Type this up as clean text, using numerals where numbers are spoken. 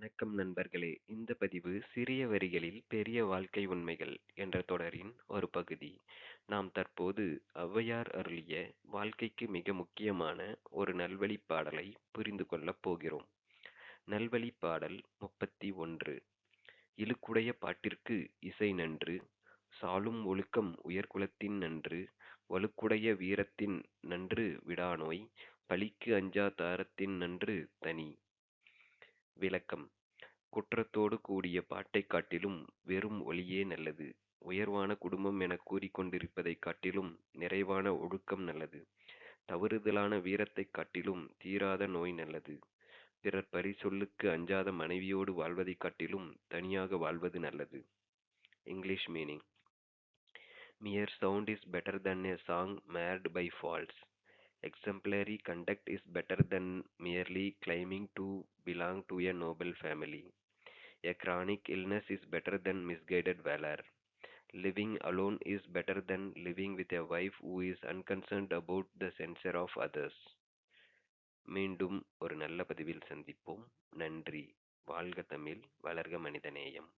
வணக்கம் நண்பர்களே. இந்த பதிவு சிறிய வரிகளில் பெரிய வாழ்க்கை உண்மைகள் என்ற தொடரின் ஒரு பகுதி. நாம் தற்போது ஔவையார் அருளிய வாழ்க்கைக்கு மிக முக்கியமான ஒரு நல்வழிப் பாடலை புரிந்து கொள்ளப் போகிறோம். நல்வழிப் பாடல் 31. இழுக்குடைய பாட்டிற்கு இசை நன்று, சாலும் ஒழுக்கம் உயர்குலத்தின் நன்று, வழுக்குடைய வீரத்தின் நன்று விடாநோய், பழிக்கு அஞ்சா தாரத்தின் நன்று தனி. விளக்கம். குற்றத்தோடு கூடிய பாட்டைக் காட்டிலும் வெறும் ஒலியே நல்லது. உயர்வான குடும்பம் எனக் கூறிக்கொண்டிருப்பதைக் காட்டிலும் நிறைவான ஒழுக்கம் நல்லது. தவறுதலான வீரத்தைக் காட்டிலும் தீராத நோய் நல்லது. பிறர் பழிச்சொல்லுக்கு அஞ்சாத மனைவியோடு வாழ்வதைக் காட்டிலும் தனியாக வாழ்வது நல்லது. English meaning. Mere sound is better than a song marred by faults. Exemplary conduct is better than merely claiming to belong to a noble family. A chronic illness is better than misguided valor. Living alone is better than living with a wife who is unconcerned about the censure of others. மீண்டும் ஒரு நல்ல பதிவில் சந்திப்போம். நன்றி. வாழ்க தமிழ், வளர்க மனிதநேயம்.